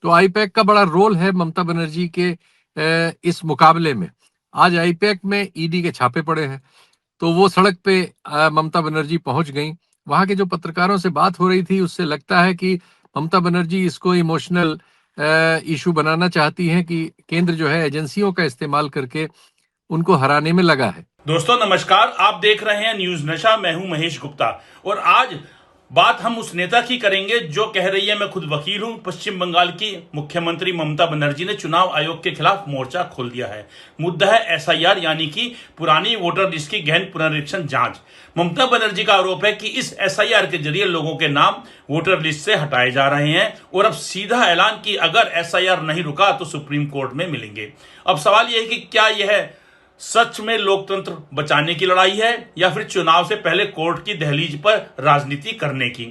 तो आईपैक का बड़ा रोल है ममता बनर्जी के इस मुकाबले में। आज आईपैक में ईडी के छापे पड़े हैं, तो वो सड़क पे ममता बनर्जी पहुंच गई। वहां के जो पत्रकारों से बात हो रही थी उससे लगता है कि ममता बनर्जी इसको इमोशनल इशू बनाना चाहती हैं कि केंद्र जो है एजेंसियों का इस्तेमाल करके उनको हराने में लगा है। दोस्तों नमस्कार, आप देख रहे हैं न्यूज नशा। मैं हूं महेश गुप्ता और आज बात हम उस नेता की करेंगे जो कह रही है मैं खुद वकील हूं। पश्चिम बंगाल की मुख्यमंत्री ममता बनर्जी ने चुनाव आयोग के खिलाफ मोर्चा खोल दिया है। मुद्दा है एसआईआर यानी कि पुरानी वोटर लिस्ट की गहन पुनरीक्षण जांच। ममता बनर्जी का आरोप है कि इस एसआईआर के जरिए लोगों के नाम वोटर लिस्ट से हटाए जा रहे हैं और अब सीधा ऐलान कि अगर एसआईआर नहीं रुका तो सुप्रीम कोर्ट में मिलेंगे। अब सवाल यह है कि क्या यह सच में लोकतंत्र बचाने की लड़ाई है या फिर चुनाव से पहले कोर्ट की दहलीज पर राजनीति करने की।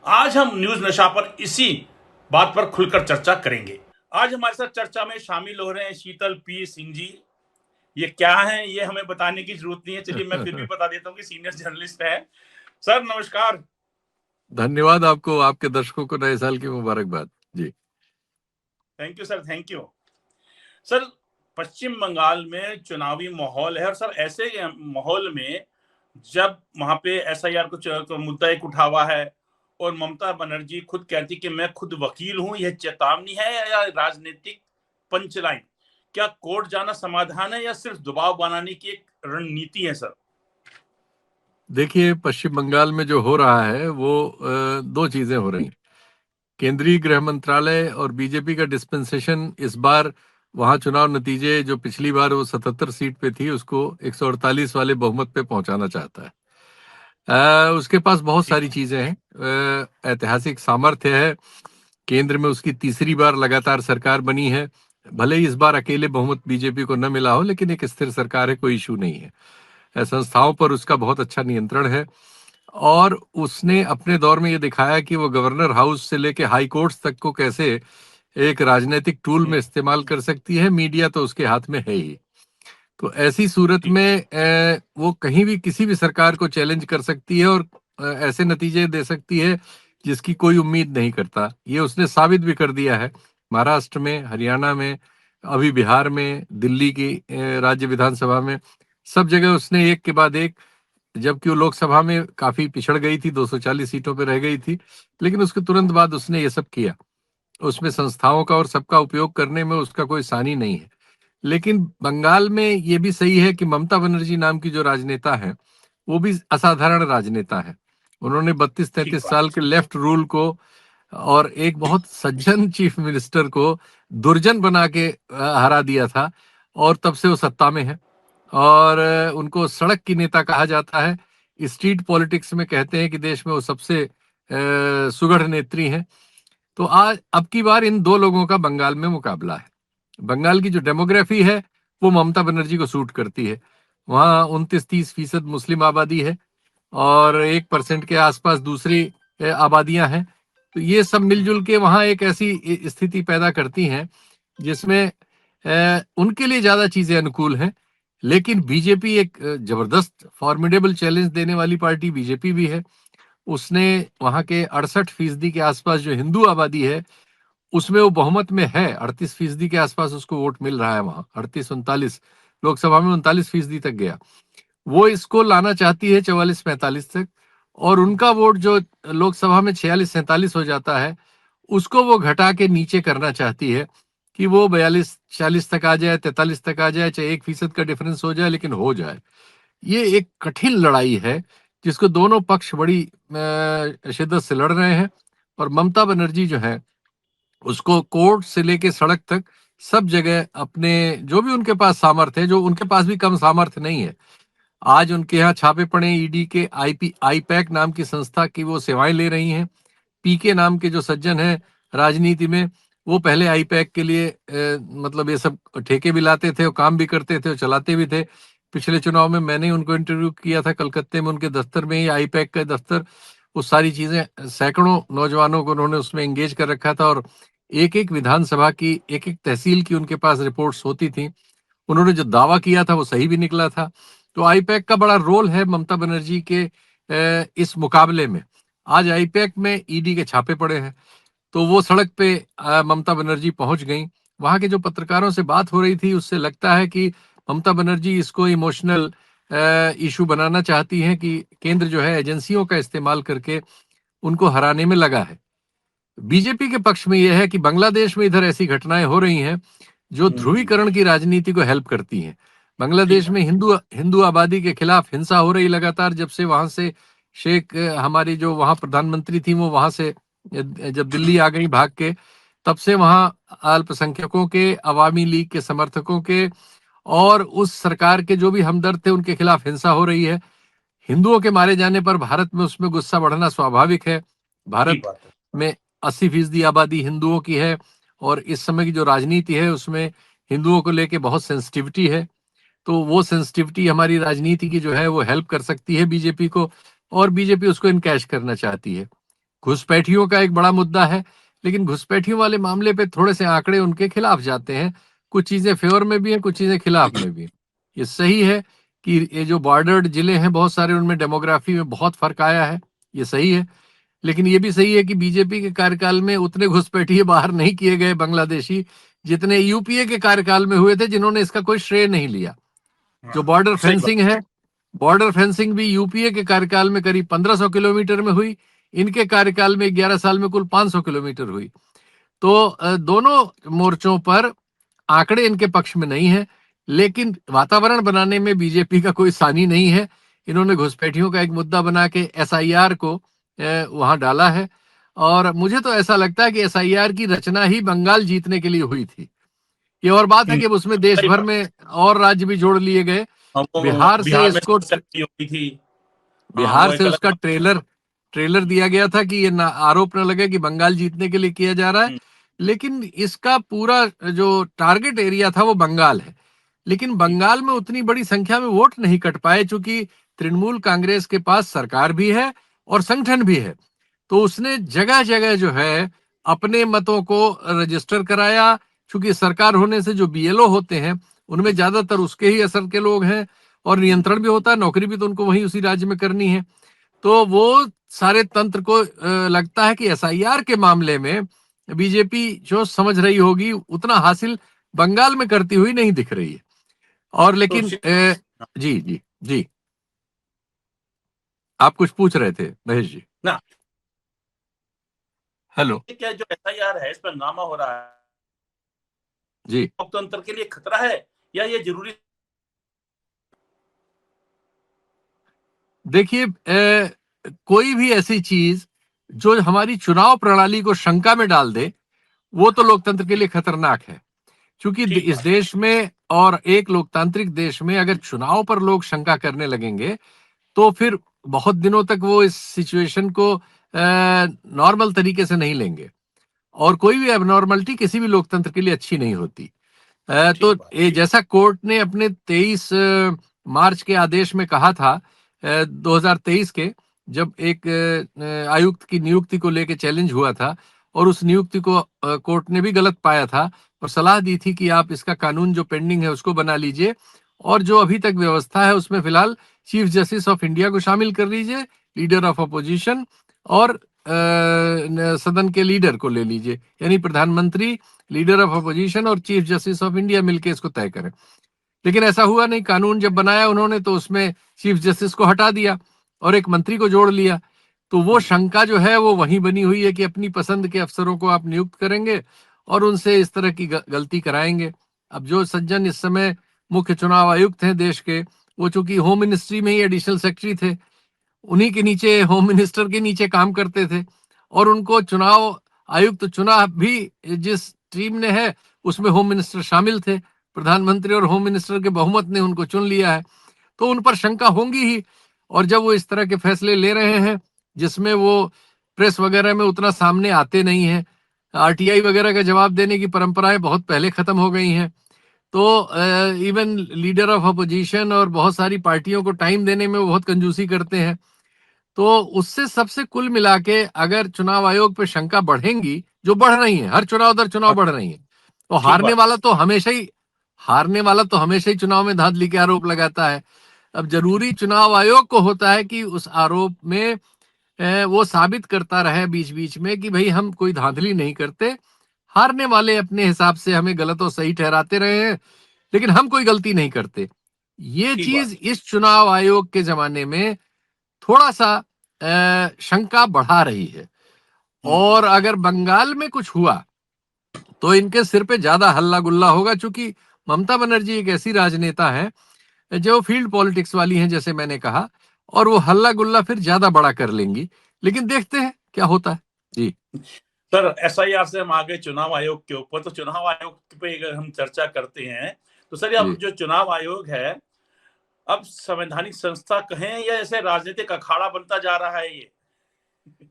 आज हम न्यूज नशा पर इसी बात पर खुलकर चर्चा करेंगे। आज हमारे साथ चर्चा में शामिल हो रहे हैं शीतल पी सिंह जी। ये क्या है ये हमें बताने की जरूरत नहीं है, चलिए मैं फिर भी बता देता हूँ कि सीनियर जर्नलिस्ट है। सर नमस्कार। धन्यवाद आपको, आपके दर्शकों को नए साल की मुबारकबाद जी। Thank you sir, thank you sir. Paschim Bangal में चुनावी माहौल है और सर ऐसे माहौल में जब वहां पे एसआईआर को मुद्दा एक उठा हुआ है और ममता बनर्जी खुद कहती कि मैं खुद वकील हूं, यह चेतावनी है या राजनीतिक पंचलाइन? क्या कोर्ट जाना समाधान है या सिर्फ दबाव बनाने की एक रणनीति है सर? देखिए, पश्चिम बंगाल में जो हो रहा है वो दो चीजें हो रही हैं। केंद्रीय गृह मंत्रालय और बीजेपी का डिस्पेंसेशन इस बार वहां चुनाव नतीजे जो पिछली बार वो 77 सीट पे थी उसको 148 वाले बहुमत पे पहुंचाना चाहता है। उसके पास बहुत ठीक सारी है। चीजें हैं। ऐतिहासिक सामर्थ्य है। केंद्र में उसकी तीसरी बार लगातार सरकार बनी है। भले ही इस बार अकेले बहुमत बीजेपी को न मिला हो, लेकिन एक स्थिर सरकार है, कोई इशू नहीं है। संस्थाओं पर उसका बहुत अच्छा नियंत्रण है। और उसने अपने दौर में ये दिखाया कि वो गवर्नर हाउस से लेके हाई कोर्ट्स तक को कैसे एक राजनीतिक टूल में इस्तेमाल कर सकती है। मीडिया तो उसके हाथ में है ही। तो ऐसी सूरत ठीक है। में वो कहीं भी किसी भी सरकार को चैलेंज कर सकती है और ऐसे नतीजे दे सकती है जिसकी कोई उम्मीद नहीं करता। ये उसने साबित भी कर दिया है। महाराष्ट्र में, हरियाणा में, अभी बिहार में, दिल्ली की राज्य विधानसभा में, सब जगह उसने एक के बाद एक, जबकि वो लोकसभा में काफी पिछड़ गई थी, 240 सीटों पर रह गई थी, लेकिन उसके तुरंत बाद उसने ये सब किया। उसमें संस्थाओं का और सबका उपयोग करने में उसका कोई सानी नहीं है। लेकिन बंगाल में ये भी सही है कि ममता बनर्जी नाम की जो राजनेता है वो भी असाधारण राजनेता है। उन्होंने बत्तीस ठीक तैतीस साल बात। के लेफ्ट रूल को और एक बहुत सज्जन चीफ मिनिस्टर को दुर्जन बना के हरा दिया था, और तब से वो सत्ता में है। और उनको सड़क की नेता कहा जाता है। स्ट्रीट पॉलिटिक्स में कहते हैं कि देश में वो सबसे सुगढ़ नेत्री हैं। तो आज अब की बार इन दो लोगों का बंगाल में मुकाबला है। बंगाल की जो डेमोग्राफी है वो ममता बनर्जी को सूट करती है। वहाँ 29-30% मुस्लिम आबादी है और 1% के आसपास दूसरी आबादियां हैं। तो ये सब मिलजुल के वहाँ एक ऐसी स्थिति पैदा करती हैं जिसमें उनके लिए ज्यादा चीजें अनुकूल हैं। लेकिन बीजेपी एक जबरदस्त फॉर्मिडेबल चैलेंज देने वाली पार्टी बीजेपी भी है। उसने वहां के 68% के आसपास जो हिंदू आबादी है उसमें वो बहुमत में है। 38% के आसपास उसको वोट मिल रहा है वहां, 38-39। लोकसभा में 39% तक गया। वो इसको लाना चाहती है 44-45 तक। और उनका वोट जो लोकसभा में 46-47 हो जाता है उसको वो घटा के नीचे करना चाहती है कि वो 42-40 तक आ जाए, 43 तक आ जाए, चाहे 1% का डिफरेंस हो जाए, लेकिन हो जाए। ये एक कठिन लड़ाई है जिसको दोनों पक्ष बड़ी शिद्दत से लड़ रहे हैं। और ममता बनर्जी जो है उसको कोर्ट से लेके सड़क तक सब जगह अपने जो भी उनके पास सामर्थ्य है, जो उनके पास भी कम सामर्थ्य नहीं है। आज उनके यहाँ छापे पड़े ईडी के। आईपैक नाम की संस्था की वो सेवाएं ले रही हैं। पीके नाम के जो सज्जन हैं राजनीति में, वो पहले आईपैक के लिए मतलब ये सब ठेके भी लाते थे और काम भी करते थे और चलाते भी थे। पिछले चुनाव में मैंने उनको इंटरव्यू किया था कलकत्ते में, उनके दफ्तर में ही, आईपैक का दफ्तर। वो सारी चीजें, सैकड़ों नौजवानों को उन्होंने उसमें एंगेज कर रखा था और एक एक विधानसभा की, एक एक तहसील की उनके पास रिपोर्ट्स होती थी। उन्होंने जो दावा किया था वो सही भी निकला था। तो आईपैक का बड़ा रोल है ममता बनर्जी के इस मुकाबले में। आज आईपैक में ईडी के छापे पड़े हैं। तो वो सड़क पे ममता बनर्जी पहुंच गई। वहां के जो पत्रकारों से बात हो रही थी उससे लगता है कि ममता बनर्जी इसको इमोशनल इशू बनाना चाहती हैं कि केंद्र जो है एजेंसियों का इस्तेमाल करके उनको हराने में लगा है। बीजेपी के पक्ष में यह है कि बांग्लादेश में इधर ऐसी घटनाएं हो रही हैं जो हम्म। ध्रुवीकरण की राजनीति को हेल्प करती हैं। ठीक बांग्लादेश बात। में हिंदू हिंदू आबादी के खिलाफ हिंसा हो रही लगातार, जब से वहां से शेख हमारी जो वहां प्रधानमंत्री थी वो वहां से जब दिल्ली आ गई भाग के, तब से वहां अल्पसंख्यकों के, अवामी लीग के समर्थकों के और उस सरकार के जो भी हमदर्द थे उनके खिलाफ हिंसा हो रही है। हिंदुओं के मारे जाने पर भारत में उसमें गुस्सा बढ़ना स्वाभाविक है। ठीक भारत बात है। में 80% आबादी हिंदुओं की है और इस समय की जो राजनीति है उसमें हिंदुओं को लेके बहुत सेंसिटिविटी है। तो वो सेंसिटिविटी हमारी राजनीति की जो है वो हेल्प कर सकती है बीजेपी को, और बीजेपी उसको इनकैश करना चाहती है। घुसपैठियों का एक बड़ा मुद्दा है, लेकिन घुसपैठियों वाले मामले पे थोड़े से आंकड़े उनके खिलाफ जाते हैं। कुछ चीजें फेवर में भी हैं, कुछ चीजें खिलाफ में भी। ये सही है कि ये जो बॉर्डर्ड जिले हैं बहुत सारे, उनमें डेमोग्राफी में बहुत फर्क आया है, ये सही है। लेकिन ये भी सही है कि बीजेपी के कार्यकाल में उतने घुसपैठिए बाहर नहीं किए गए बांग्लादेशी जितने यूपीए के कार्यकाल में हुए थे, जिन्होंने इसका कोई श्रेय नहीं लिया। जो हाँ, बॉर्डर सही बात। फेंसिंग है, बॉर्डर फेंसिंग भी यूपीए के कार्यकाल में करीब 1500 किलोमीटर में हुई। इनके कार्यकाल में 11 साल में कुल 500 किलोमीटर हुई। तो दोनों मोर्चों पर आंकड़े इनके पक्ष में नहीं है, लेकिन वातावरण बनाने में बीजेपी का कोई सानी नहीं है। इन्होंने घुसपैठियों का एक मुद्दा बना के एसआईआर को वहां डाला है, और मुझे तो ऐसा लगता है कि एसआईआर की रचना ही बंगाल जीतने के लिए हुई थी। ये और बात है हम्म, कि अब उसमें देश सही भर बात। में और राज्य भी जोड़ लिए गए। हाँ, वो बिहार से बिहार में इसको सरकारी होती थी। हाँ, बिहार वो से एक अलग उसका बात है। ट्रेलर ट्रेलर दिया गया था कि ये ना आरोप न लगे कि बंगाल जीतने के लिए किया जा रहा है। हम्म, लेकिन इसका पूरा जो टारगेट एरिया था वो बंगाल है। लेकिन ठीक। बंगाल में उतनी बड़ी संख्या में वोट नहीं कट पाए, क्योंकि तृणमूल कांग्रेस के पास सरकार भी है और संगठन भी है। तो उसने जगह जगह जो है अपने मतों को रजिस्टर कराया। क्योंकि सरकार होने से जो बीएलओ होते हैं उनमें ज्यादातर उसके ही असर के लोग हैं, और नियंत्रण भी होता है, नौकरी भी तो उनको वहीं उसी राज्य में करनी है। तो वो सारे तंत्र को लगता है कि एसआईआर के मामले में बीजेपी जो समझ रही होगी उतना हासिल बंगाल में करती हुई नहीं दिख रही है। और तो लेकिन जी जी जी, आप कुछ पूछ रहे थे महेश जी। ना, हेलो। ये क्या जो एफआईआर है, इस पर हंगामा हो रहा है, जी लोकतंत्र के लिए खतरा है या ये जरूरी? देखिए, कोई भी ऐसी चीज जो हमारी चुनाव प्रणाली को शंका में डाल दे वो तो हाँ, लोकतंत्र के लिए खतरनाक है। क्योंकि ठीक इस बात। देश में और एक लोकतांत्रिक देश में अगर चुनाव पर लोग शंका करने लगेंगे तो फिर बहुत दिनों तक वो इस सिचुएशन को नॉर्मल तरीके से नहीं लेंगे, और कोई भी एबनॉर्मलिटी किसी भी लोकतंत्र के लिए अच्छी नहीं होती। तो ठीक बात। ये जैसा कोर्ट ने अपने 23 मार्च के आदेश में कहा था 2023 के, जब एक आयुक्त की नियुक्ति को लेकर चैलेंज हुआ था, और उस नियुक्ति को कोर्ट ने भी गलत पाया था और सलाह दी थी कि आप इसका कानून जो पेंडिंग है उसको बना लीजिए, और जो अभी तक व्यवस्था है उसमें फिलहाल चीफ जस्टिस ऑफ इंडिया को शामिल कर लीजिए, लीडर ऑफ अपोजिशन, और सदन के लीडर को ले लीजिए, यानी प्रधानमंत्री, लीडर ऑफ अपोजिशन और चीफ जस्टिस ऑफ इंडिया मिलकर इसको तय करें। लेकिन ऐसा हुआ नहीं। कानून जब बनाया उन्होंने तो उसमें चीफ जस्टिस को हटा दिया और एक मंत्री को जोड़ लिया। तो वो शंका जो है वो वहीं बनी हुई है कि अपनी पसंद के अफसरों को आप नियुक्त करेंगे और उनसे इस तरह की गलती कराएंगे। अब जो सज्जन इस समय मुख्य चुनाव आयुक्त हैं देश के, वो चूंकि होम मिनिस्ट्री में ही एडिशनल सेक्रेटरी थे, उन्हीं के नीचे, होम मिनिस्टर के नीचे काम करते थे, और उनको चुनाव आयुक्त चुना भी जिस टीम ने है उसमें होम मिनिस्टर शामिल थे। प्रधानमंत्री और होम मिनिस्टर के बहुमत ने उनको चुन लिया है, तो उन पर शंका होंगी ही। और जब वो इस तरह के फैसले ले रहे हैं जिसमें वो प्रेस वगैरह में उतना सामने आते नहीं हैं, आरटीआई वगैरह का जवाब देने की परंपराएं बहुत पहले खत्म हो गई हैं, तो इवन लीडर ऑफ अपोजिशन और बहुत सारी पार्टियों को टाइम देने में वो बहुत कंजूसी करते हैं। तो उससे सबसे कुल मिला के अगर चुनाव आयोग पे शंका बढ़ेंगी, जो बढ़ रही है, हर चुनाव दर चुनाव हाँ, बढ़ रही है, तो ठीक बात। हारने वाला तो हमेशा ही चुनाव में धांधली के आरोप लगाता है। अब जरूरी चुनाव आयोग को होता है कि उस आरोप में वो साबित करता रहे बीच बीच में कि भाई हम कोई धांधली नहीं करते, हारने वाले अपने हिसाब से हमें गलत और सही ठहराते रहे हैं, लेकिन हम कोई गलती नहीं करते। ये ठीक बात। चीज इस चुनाव आयोग के जमाने में थोड़ा सा शंका बढ़ा रही है। और हम्म। अगर बंगाल में कुछ हुआ तो इनके सिर पे ज्यादा हल्ला गुल्ला होगा, क्योंकि ममता बनर्जी एक ऐसी राजनेता है जो फील्ड पॉलिटिक्स वाली हैं, जैसे मैंने कहा, और वो हल्ला गुल्ला फिर ज्यादा बड़ा कर लेंगी। लेकिन देखते हैं क्या होता है। जी। सर, एसआईआर से हम आगे चुनाव आयोग के ऊपर, तो चुनाव आयोग पे अगर हम चर्चा करते हैं, तो सर अब जी जो चुनाव आयोग है, अब संवैधानिक संस्था कहें या ऐसे राजनीतिक अखाड़ा बनता जा रहा है ये?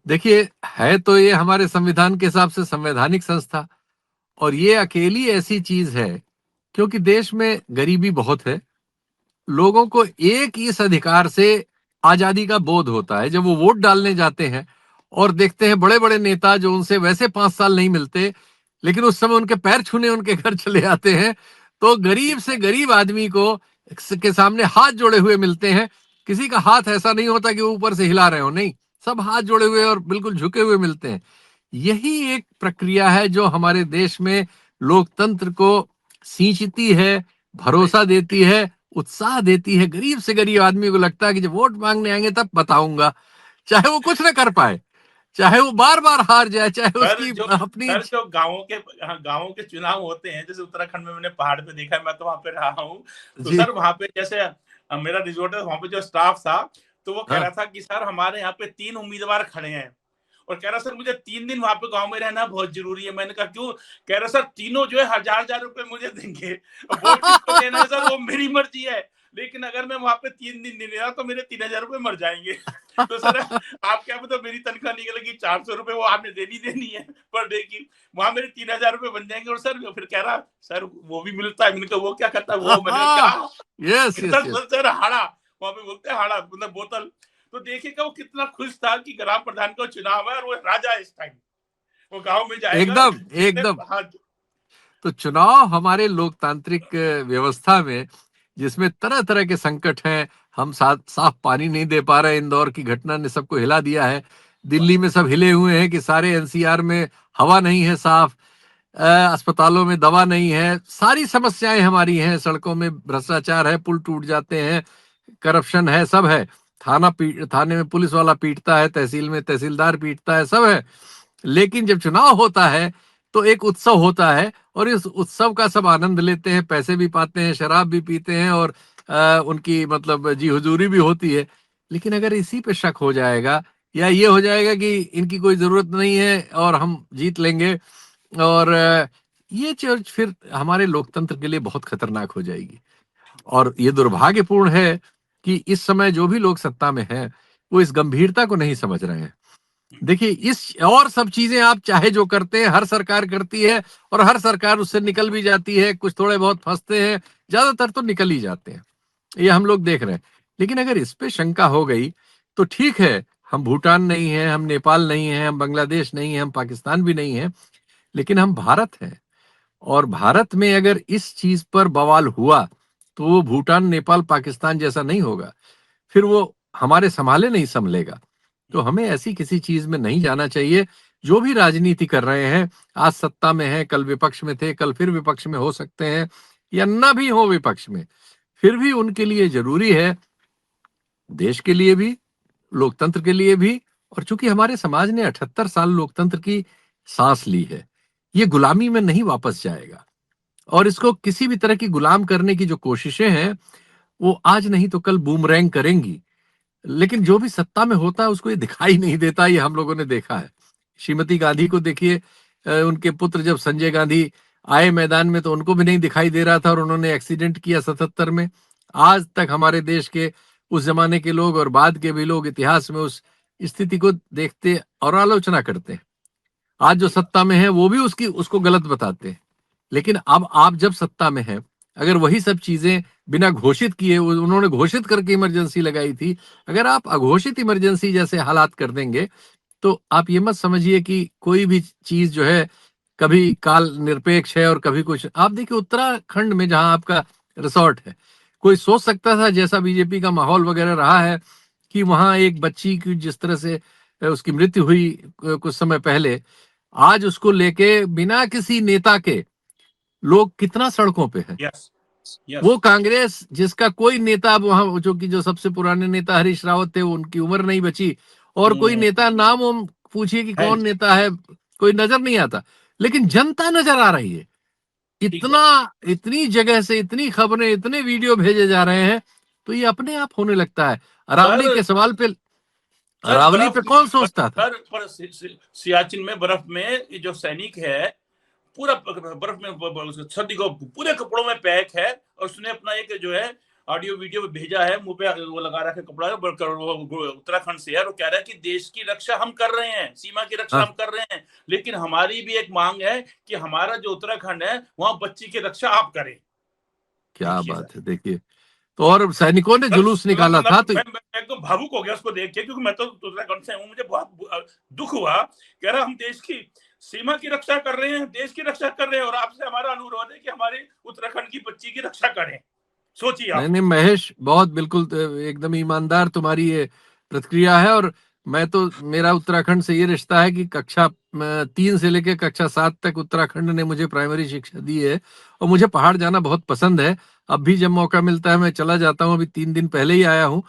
देखिए, है तो ये हमारे संविधान के हिसाब से संवैधानिक संस्था, और ये अकेली ऐसी चीज है क्योंकि देश में गरीबी बहुत है। लोगों को एक इस अधिकार से आजादी का बोध होता है जब वो वोट डालने जाते हैं और देखते हैं बड़े बड़े नेता जो उनसे वैसे 5 साल नहीं मिलते, लेकिन उस समय उनके पैर छूने उनके घर चले आते हैं, तो गरीब से गरीब आदमी को के सामने हाथ जोड़े हुए मिलते हैं। किसी का हाथ ऐसा नहीं होता कि वो ऊपर से हिला रहे हो, नहीं, सब हाथ जोड़े हुए और बिल्कुल झुके हुए मिलते हैं। यही एक प्रक्रिया है जो हमारे देश में लोकतंत्र को सींचती है, सही भरोसा बात। देती है, उत्साह देती है। गरीब से गरीब आदमी को लगता है कि जब वोट मांगने आएंगे तब बताऊंगा, चाहे वो कुछ ना कर पाए, चाहे वो बार बार हार जाए, चाहे सर उसकी जो अपनी। सर जो गांवों के चुनाव होते हैं, जैसे उत्तराखंड में मैंने पहाड़ पे देखा है, मैं तो वहां पे रहा हूँ। तो जी। सर वहां पे जैसे मेरा रिजोर्ट है, वहां पे जो स्टाफ था, तो वो कह हाँ। रहा था कि सर हमारे यहाँ पे 3 उम्मीदवार खड़े हैं, और कह रहा सर मुझे 3 दिन वहां पे गांव में रहना बहुत जरूरी है। मैंने कहा क्यों? कह रहा सर तीनों जो है 1,000-1,000 रुपए मुझे देंगे, वोट किसको देना है सर वो मेरी मर्जी है, लेकिन अगर मैं वहां पे 3 दिन नहीं रहा तो मेरे 3,000 रुपए मर जाएंगे। तो सर आप क्या मतलब मेरी तनख्वाह निकलेगी 400 रुपए, वो आपने देनी देनी है पर डे की, वहां मेरे 3,000 रुपए बन जाएंगे। और सर फिर कह रहा सर वो भी मिलता है। मैंने कहा वो क्या करता है वो? मैंने कहा क्या यस कितना? Yes yes. सर हाड़ा, वहां पे बोलते हैं हाड़ा मतलब बोतल। तो देखिएगा वो कितना खुश था कि ग्राम प्रधान का चुनाव है और वो राजा इस टाइम वो गांव में जाएगा एकदम जितने एकदम। हाँ। तो चुनाव हमारे लोकतांत्रिक व्यवस्था में, जिसमें तरह तरह के संकट हैं, हम साफ पानी नहीं दे पा रहे, इंदौर की घटना ने सबको हिला दिया है। दिल्ली में सब हिले हुए हैं कि सारे एनसीआर में हवा नहीं है साफ, अस्पतालों में दवा नहीं है, सारी समस्याएं हमारी हैं, सड़कों में भ्रष्टाचार है, पुल टूट जाते हैं, करप्शन है, सब है। थाने में पुलिस वाला पीटता है, तहसील में तहसीलदार पीटता है, सब है। लेकिन जब चुनाव होता है तो एक उत्सव होता है, और इस उत्सव का सब आनंद लेते हैं, पैसे भी पाते हैं, शराब भी पीते हैं, और उनकी मतलब जी हुजूरी भी होती है। लेकिन अगर इसी पे शक हो जाएगा, या ये हो जाएगा कि इनकी कोई जरूरत नहीं है और हम जीत लेंगे, और ये चीज फिर हमारे लोकतंत्र के लिए बहुत खतरनाक हो जाएगी। और ये दुर्भाग्यपूर्ण है कि इस समय जो भी लोग सत्ता में हैं वो इस गंभीरता को नहीं समझ रहे हैं। देखिए, इस और सब चीजें आप चाहे जो करते हैं, हर सरकार करती है, और हर सरकार उससे निकल भी जाती है, कुछ थोड़े बहुत फंसते हैं, ज्यादातर तो निकल ही जाते हैं, ये हम लोग देख रहे हैं। लेकिन अगर इस पे शंका हो गई तो ठीक है, हम भूटान नहीं है, हम नेपाल नहीं है, हम बांग्लादेश नहीं है, हम पाकिस्तान भी नहीं है, लेकिन हम भारत हैं। और भारत में अगर इस चीज पर बवाल हुआ तो वो भूटान, नेपाल, पाकिस्तान जैसा नहीं होगा, फिर वो हमारे संभाले नहीं संभलेगा। तो हमें ऐसी किसी चीज में नहीं जाना चाहिए। जो भी राजनीति कर रहे हैं, आज सत्ता में है, कल विपक्ष में थे, कल फिर विपक्ष में हो सकते हैं, या ना भी हो विपक्ष में, फिर भी उनके लिए जरूरी है, देश के लिए भी, लोकतंत्र के लिए भी। और चूंकि हमारे समाज ने 78 साल लोकतंत्र की सांस ली है, ये गुलामी में नहीं वापस जाएगा, और इसको किसी भी तरह की गुलाम करने की जो कोशिशें हैं वो आज नहीं तो कल बूमरैंग करेंगी। लेकिन जो भी सत्ता में होता है उसको ये दिखाई नहीं देता, ये हम लोगों ने देखा है। श्रीमती गांधी को देखिए, उनके पुत्र जब संजय गांधी आए मैदान में तो उनको भी नहीं दिखाई दे रहा था, और उन्होंने एक्सीडेंट किया 77 में। आज तक हमारे देश के उस जमाने के लोग और बाद के भी लोग इतिहास में उस स्थिति को देखते और आलोचना करते हैं। आज जो सत्ता में है वो भी उसकी उसको गलत बताते हैं। लेकिन अब आप जब सत्ता में हैं, अगर वही सब चीजें बिना घोषित किए, उन्होंने घोषित करके इमरजेंसी लगाई थी, अगर आप अघोषित इमरजेंसी जैसे हालात कर देंगे तो आप ये मत समझिए कि कोई भी चीज जो है कभी काल निरपेक्ष है और कभी कुछ। आप देखिए उत्तराखंड में जहां आपका रिसोर्ट है, कोई सोच सकता था, जैसा बीजेपी का माहौल वगैरह रहा है, कि वहां एक बच्ची की जिस तरह से उसकी मृत्यु हुई कुछ समय पहले, आज उसको लेके बिना किसी नेता के लोग कितना सड़कों पे हैं। Yes, yes. वो कांग्रेस जिसका कोई नेता अब वहां, जो सबसे पुराने नेता हरीश रावत थे, उनकी उम्र नहीं बची, और कोई हम्म, नेता नाम हम पूछिए कि है कौन नहीं। नेता है, कोई नजर नहीं आता। लेकिन जनता नजर आ रही है। ठीक इतना, बात। इतनी जगह से इतनी खबरें, इतने वीडियो भेजे जा रहे हैं, तो ये अपने आप होने लगता है। सर, अरावली के सवाल पे, सर अरावली बर्फ पे में, कौन सोचता था? सियाचिन में बर्फ में ये जो सैनिक है, पूरा बर्फ में सर्दी को पूरे कपड़ों में पैक है, और उसने अपना एक जो है ऑडियो वीडियो भेजा है, मुंह पे वो लगा रखा है कपड़ा, वो उत्तराखंड से है, और कह रहा है कि देश की रक्षा हम कर रहे हैं, सीमा की रक्षा हाँ, हम कर रहे हैं, लेकिन हमारी भी एक मांग है कि हमारा जो उत्तराखंड है वहां बच्ची की रक्षा आप करें। क्या देखिए बात सर, है, देखिए। तो और सैनिकों ने सर जुलूस मतलब निकाला था, मतलब तो मैं एकदम भावुक हो गया उसको देख के, क्योंकि मैं तो उत्तराखंड से हूँ, मुझे बहुत दुख हुआ। कह रहा हम देश की सीमा की रक्षा कर रहे हैं, देश की रक्षा कर रहे हैं, और आपसे हमारा अनुरोध है कि हमारे उत्तराखंड की बच्ची की रक्षा करें। सोचिए नहीं आप। नहीं महेश, बहुत बिल्कुल एकदम ईमानदार तुम्हारी ये प्रतिक्रिया है। और मैं तो, मेरा उत्तराखंड से ये रिश्ता है कि कक्षा 3 से लेकर कक्षा 7 तक उत्तराखंड ने मुझे प्राइमरी शिक्षा दी है, और मुझे पहाड़ जाना बहुत पसंद है। अब भी जब मौका मिलता है मैं चला जाता हूँ, अभी 3 दिन पहले ही आया हूँ।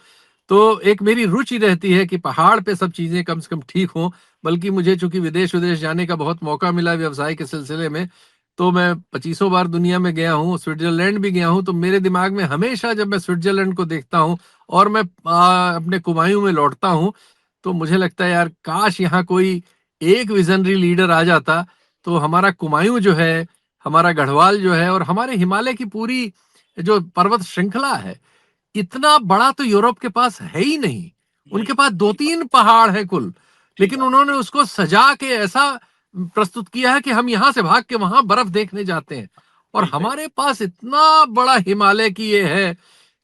तो एक मेरी रुचि रहती है कि पहाड़ पे सब चीजें कम से कम ठीक हों। बल्कि मुझे चूंकि विदेश विदेश जाने का बहुत मौका मिला व्यवसाय के सिलसिले में, तो मैं 25 बार दुनिया में गया हूँ, स्विट्जरलैंड भी गया हूँ। तो मेरे दिमाग में हमेशा जब मैं स्विट्जरलैंड को देखता हूँ और मैं अपने कुमायूं में लौटता हूँ, तो मुझे लगता है यार, काश यहाँ कोई एक विजनरी लीडर आ जाता, तो हमारा कुमायूं जो है, हमारा गढ़वाल जो है, और हमारे हिमालय की पूरी जो पर्वत श्रृंखला है, इतना बड़ा तो यूरोप के पास है ही नहीं। उनके नहीं, पास दो ठीक बात, तीन पहाड़ है कुल, ठीक लेकिन बात। उन्होंने उसको सजा के ऐसा प्रस्तुत किया है कि हम यहां से भाग के वहां बर्फ देखने जाते हैं। और ठीक है। हमारे पास इतना बड़ा हिमालय की ये है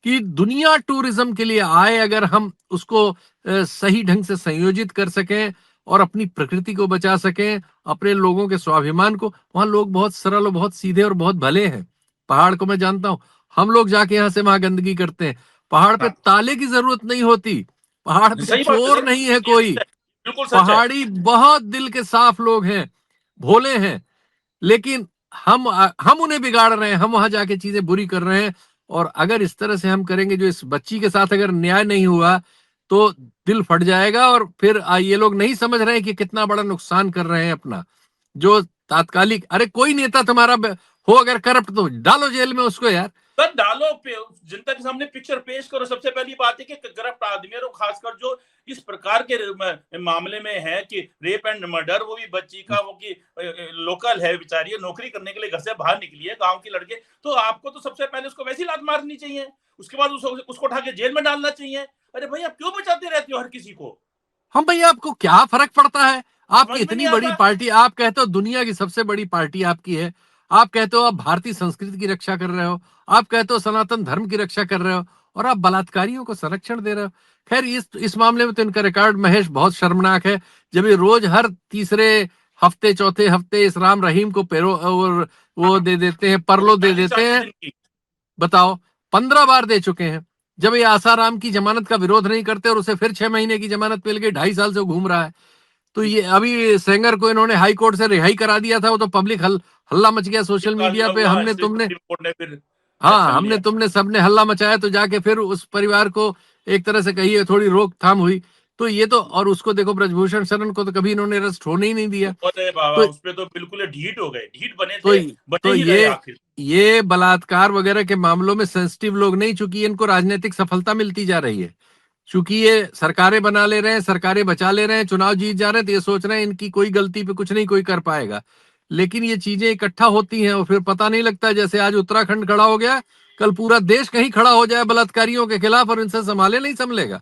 कि दुनिया टूरिज्म के लिए आए, अगर हम उसको सही ढंग से संयोजित कर सकें और अपनी प्रकृति को बचा सकें, अपने लोगों के स्वाभिमान को। वहां लोग बहुत सरल और बहुत सीधे और बहुत भले हैं। पहाड़ को मैं जानता हूं। हम लोग जाके यहाँ से वहां गंदगी करते हैं। पहाड़ पे हाँ, ताले की जरूरत नहीं होती, पहाड़ पे सही बात है चोर सर, नहीं है ये कोई। सच है, बिल्कुल सच है। पहाड़ी बहुत दिल के साफ लोग हैं, भोले हैं। लेकिन हम उन्हें बिगाड़ रहे हैं, हम वहां जाके चीजें बुरी कर रहे हैं। और अगर इस तरह से हम करेंगे, जो इस बच्ची के साथ अगर न्याय नहीं हुआ, तो दिल फट जाएगा। और फिर ये लोग नहीं समझ रहे हैं कि कितना बड़ा नुकसान कर रहे हैं अपना। जो तात्कालिक, अरे कोई नेता तुम्हारा हो अगर करप्ट, तो डालो जेल में उसको यार। सर डालो जनता के सामने पिक्चर पेश करो। सबसे पहली बात है कि करप्ट आदमी और खासकर जो इस प्रकार के मामले में है कि रेप एंड मर्डर, वो भी बच्ची का, वो की लोकल है बेचारी, नौकरी करने के लिए घर से बाहर निकली है, गांव की लड़के, तो आपको तो सबसे पहले उसको वैसी लात मारनी चाहिए, उसके बाद उसको उठा के जेल में डालना चाहिए। अरे भाई, आप क्यों बचाते रहते हो हर किसी को? हम भैया, आपको क्या फर्क पड़ता है? आपकी समझ में नहीं इतनी बड़ी आता। पार्टी, आप कहते हो दुनिया की सबसे बड़ी पार्टी आपकी है। आप कहते हो आप भारतीय संस्कृति की रक्षा कर रहे हो। आप कहते हो सनातन धर्म की रक्षा कर रहे हो, और आप बलात्कारियों को संरक्षण दे रहे हो। खैर, इस मामले में तो इनका रिकॉर्ड महेश बहुत शर्मनाक है। जब ये रोज हर तीसरे हफ्ते, चौथे हफ्ते इस राम रहीम को पेरो और वो हाँ, दे देते हैं, वो परलो दे चालीस देते चालीस हैं। दिन की। बताओ, 15 बार दे चुके हैं। जब ये आसाराम की जमानत का विरोध नहीं करते, और उसे फिर 6 महीने की जमानत मिल गई, 2.5 साल से वो घूम रहा है। तो ठीक ये है। अभी सेंगर को इन्होंने हाई कोर्ट से रिहाई करा दिया था, वो तो पब्लिक हल्ला मच गया सोशल मीडिया तालिया पे। हुआ, हमने इसलिए तुमने, सुप्रीम कोर्ट ने फिर हाँ, एक्शन हमने लिया। तुमने सबने हल्ला मचाया, तो जाके फिर उस परिवार को एक तरह से कहिए थोड़ी रोकथाम हुई। तो ये तो, और उसको देखो, ब्रजभूषण शरण को तो कभी इन्होंने अरेस्ट होने ही नहीं दिया। अरे बाबा, तो उस पे तो बिल्कुल ढीठ हो गए, ढीठ बने तो थे, बने तो ही रहे आखिर। ये बलात्कार वगैरह के मामलों में सेंसिटिव लोग नहीं, चूंकि इनको राजनीतिक सफलता मिलती जा रही है, चूंकि ये सरकारें बना ले रहे हैं, सरकारें बचा ले रहे हैं, चुनाव जीत जा रहे हैं, तो ये सोच रहे हैं इनकी कोई गलती पे कुछ नहीं कोई कर पाएगा। लेकिन ये चीजें इकट्ठा होती हैं और फिर पता नहीं लगता। जैसे आज उत्तराखंड खड़ा हो गया, कल पूरा देश कहीं खड़ा हो जाए बलात्कारियों के खिलाफ, और इनसे संभाले नहीं संभलेगा।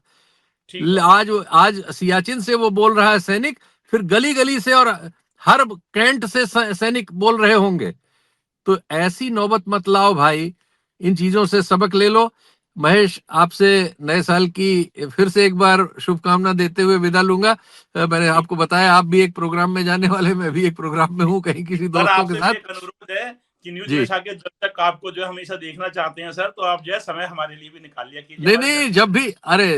ठीक बात है। आज आज सियाचिन से वो बोल रहा है सैनिक, फिर गली गली से और हर कैंट से सैनिक बोल रहे होंगे। तो ऐसी नौबत मत लाओ भाई, इन चीजों से सबक ले लो। महेश, आपसे नए साल की फिर से एक बार शुभकामना देते हुए विदा लूंगा। मैंने आपको बताया, आप भी एक प्रोग्राम में जाने वाले, मैं भी एक प्रोग्राम में हूँ कहीं किसी सर दोस्तों के आपसे भी साथ। एक अनुरोध है कि न्यूज जी। नशा के जब तक आपको जो है हमेशा देखना चाहते हैं सर, तो आप जो है समय हमारे लिए भी निकाल लिया कीजिए। नहीं नहीं, जब भी, अरे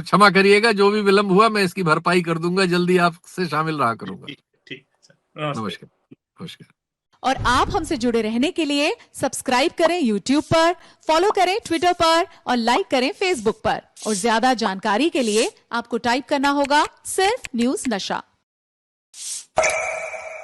क्षमा करिएगा, जो भी विलंब हुआ मैं इसकी भरपाई कर दूंगा, जल्दी आपसे शामिल रहा करूंगा। ठीक ठीक सर, नमस्ते। नमस्कार। नमस्कार। और आप हमसे जुड़े रहने के लिए सब्सक्राइब करें YouTube पर, फॉलो करें Twitter पर और लाइक करें Facebook पर। और ज्यादा जानकारी के लिए आपको टाइप करना होगा सिर्फ न्यूज नशा।